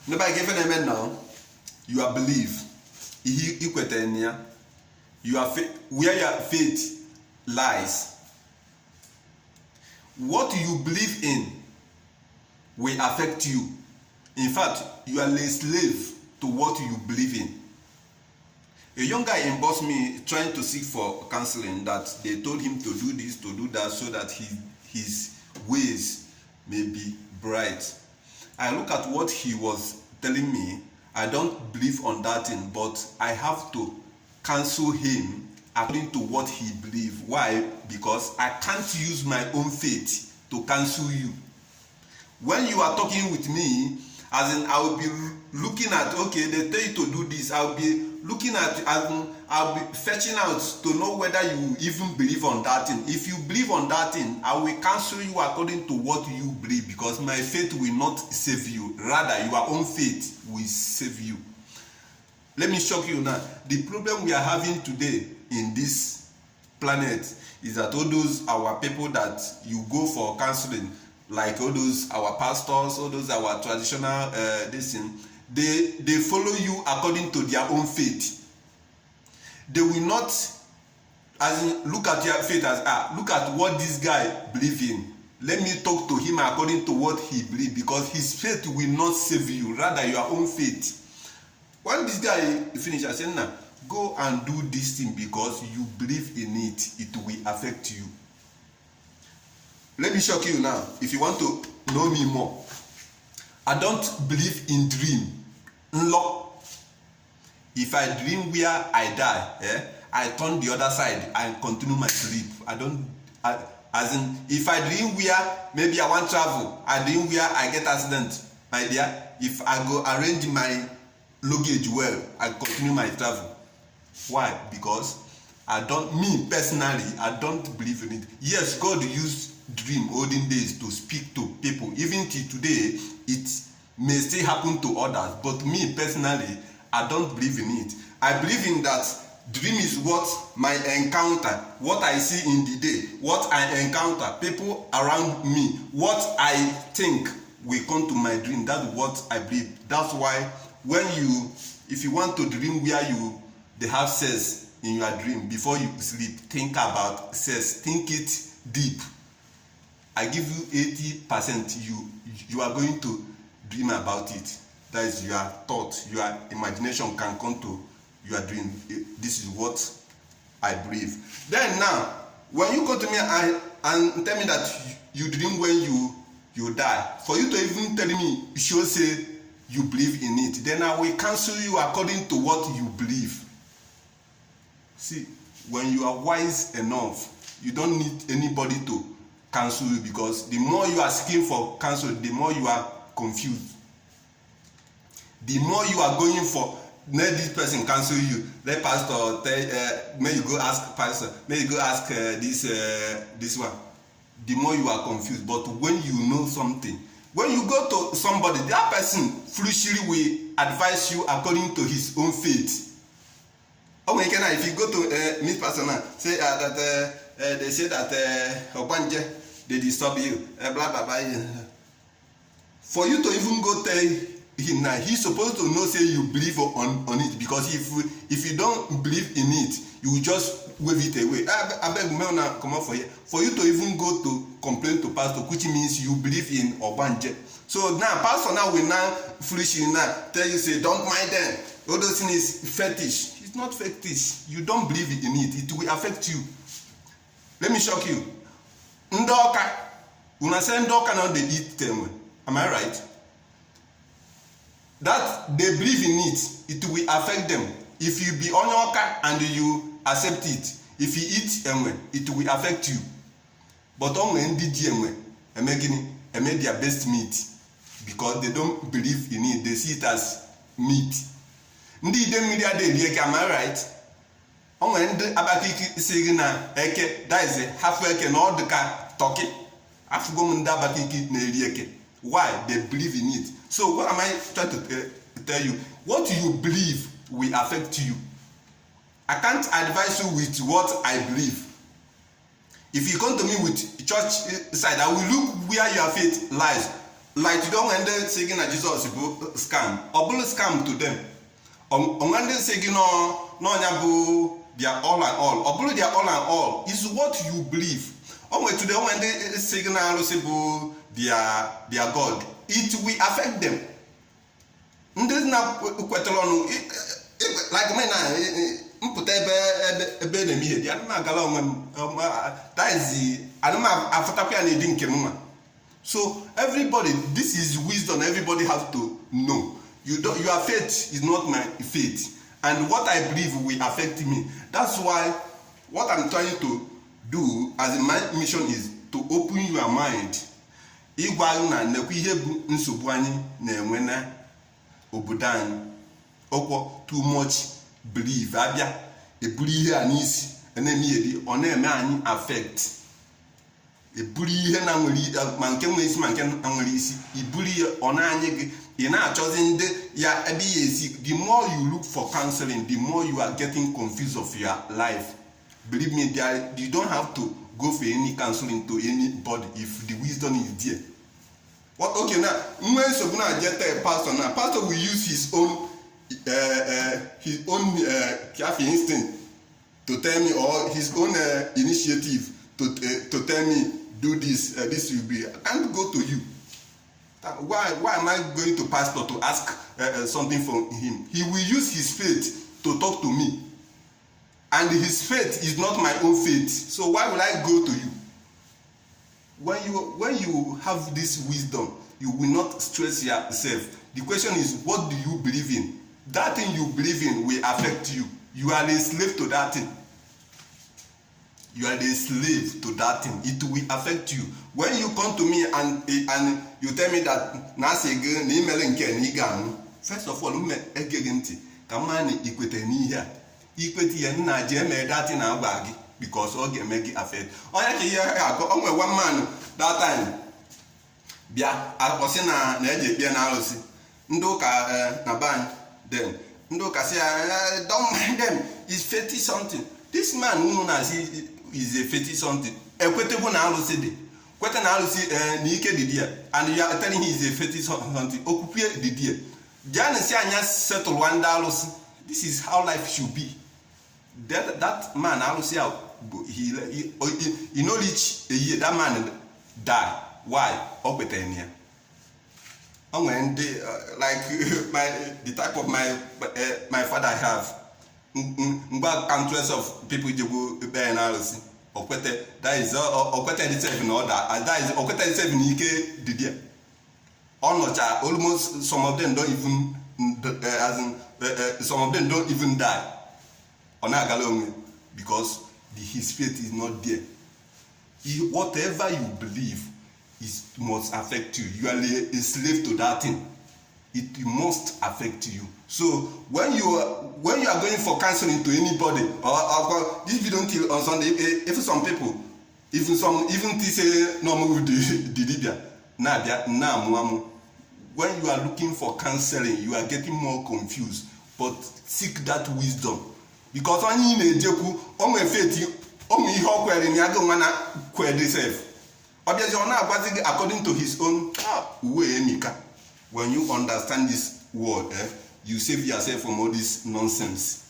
Nobody given amen now. You are believe. You are where your faith lies. What you believe in will affect you. In fact, you are a slave to what you believe in. A young guy inboxed me trying to seek for counseling that they told him to do this, to do that, so that his ways may be bright. I look at what he was telling me. I don't believe on that thing, but I have to counsel him according to what he believes. Why? Because I can't use my own faith to counsel you. When you are talking with me, as in I will be looking at, okay, they tell you to do this, I'll be looking at, I'll be fetching out to know whether you even believe on that thing. If you believe on that thing, I will counsel you according to what you believe, because my faith will not save you. Rather, your own faith will save you. Let me shock you now. The problem we are having today in this planet is that all those our people that you go for counseling, like all those our pastors, all those our traditional this thing, they follow you according to their own faith. They will not, as in, look at your faith as look at what this guy believe in. Let me talk to him according to what he believe, because his faith will not save you, rather your own faith. When this guy finish, I said, nah, go and do this thing because you believe in it. It will affect you. Let me shock you now. If you want to know me more, I don't believe in dream. If I dream where I die, I turn the other side and continue my sleep. As in, if I dream where maybe I want travel, I dream where I get accident, my dear, if I go arrange my luggage well, I continue my travel. Why? Because me personally, I don't believe in it. Yes, God used dream olden days to speak to people. Even till today, it may still happen to others. But me personally, I don't believe in it. I believe in that dream is what my encounter, what I see in the day, what I encounter, people around me, what I think will come to my dream. That's what I believe. That's why if you want to dream where they have sex in your dream, before you sleep, think about sex. Think it deep. I give you 80%. You are going to dream about it. That is your thought. Your imagination can come to your dream. This is what I believe. Then now, when you go to me and tell me that you dream when you die, for you to even tell me, you should say you believe in it, then I will counsel you according to what you believe. See, when you are wise enough, you don't need anybody to counsel you, because the more you are seeking for counsel, the more you are confused. The more you are going for, let this person counsel you, let pastor tell, may you go ask pastor, may you go ask this one. The more you are confused. But when you know something, when you go to somebody, that person foolishly will advise you according to his own faith. Oh, if you go to meet person now, say that they say that Obanje, they disturb you, blah blah blah. For you to even go tell him now, he's supposed to know say you believe on it, because if you don't believe in it, you will just wave it away. I beg me now come out for here. For you to even go to complain to pastor, which means you believe in Obanje. So now pastor now will now foolishly now tell you, say don't mind them. All those things is fetish. It's not fetish. You don't believe in it. It will affect you. Let me shock you. Ndoka, una say ndoka now they eat them. Am I right? That they believe in it, it will affect them. If you be onyoka and you accept it, if you eat it will affect you. But on they make their best meat, because they don't believe in it. They see it as meat. Ndi dem media dey liek, am I right? On when abakiki sigi na eke, that is half eke na odika turkey. Afugo munda abakiki na lieke. Why? They believe in it. So what am I trying to tell you? What you believe will affect you. I can't advise you with what I believe. If you come to me with church side, I will look where your faith lies. like you don't end say na Jesus bụ scam. Ọ bụrụ scam to them. Onwe ndị say gị no nya bụ their all and all. Ọ bụrụ their all and all is what you believe. Onwe today onwe ndị say gị na arụsị bụ their God. It will affect them. Ndị na kwetara ọnụ like me na mpụta ebe na-eme ihe dị ana m agala onwe m that is ana m afụtakwa ya na edi nke m. So everybody, this is wisdom everybody have to know. Your faith is not my faith, and what I believe will affect me. That's why what I'm trying to do as my mission is to open your mind. Ịgwa anyị na nekwa ihe bụ nsogbu anyị na-enwe na obodo anyị. Okwo too much belief abịa eburu ihe a n'isi na-eme ihe dị ọ na-eme anyị affect. Eburu ihe na nwere ma nke nwere isi ma nke na nwere isi iburu ihe ọ na-anye gị ị na-achọzi ndị ya ebe ya esi. The more you look for counseling, the more you are getting confused of your life. Believe me, you don't have to go for any counseling to anybody if the wisdom is there. What okay now? When so gonna get a pastor now, pastor will use his own instinct to tell me, or his own initiative to tell me do this. This will be. I can't go to you. Why am I going to pastor to ask something from him? He will use his faith to talk to me, and his faith is not my own faith. So why will I go to you? When you have this wisdom, you will not stress yourself. The question is, what do you believe in? That thing you believe in will affect you. You are a slave to that thing. You are a slave to that thing. It will affect you. When you come to me and you tell me that na say go na email nke na iga anu, first of all me egege nti ka man ikwete n'ihe a ikwete ya na je me that thing na agba gi because o ga make it affect. Onya ke ihe akọ onwe one man that time bia akosi na eje bia na arosi ndo ka na ban then ndo ka say don't mind them, is 50 something. This man who na see is a 50 something. Ekwetebo na arosi dey kwete na alusi na ike didi ya, and you are telling him is a 50 something okupie didi ya. Jana si anya settle one alusi. This is how life should be. That man alusi he no reach a year, that man die. Why? Okwete enia. When like the type of my father have ngba countless of people jebu be na alusi. Okwete, that is Okwete itself in order, and that is Okwete itself in Ike Didia. Onocha, almost some of them don't even some of them don't even die. Onagalonge, because his faith is not there. Whatever you believe must affect you. You are a slave to that thing. It must affect you. So when you are going for counseling to anybody, or this video till on Sunday, if some people, even say no move the Libya, when you are looking for counseling, you are getting more confused. But seek that wisdom, because only in a jeku, only faith, only hope where in Yago kwere self. Obviously, according to his own way, Mika. When you understand this word, you save yourself from all this nonsense.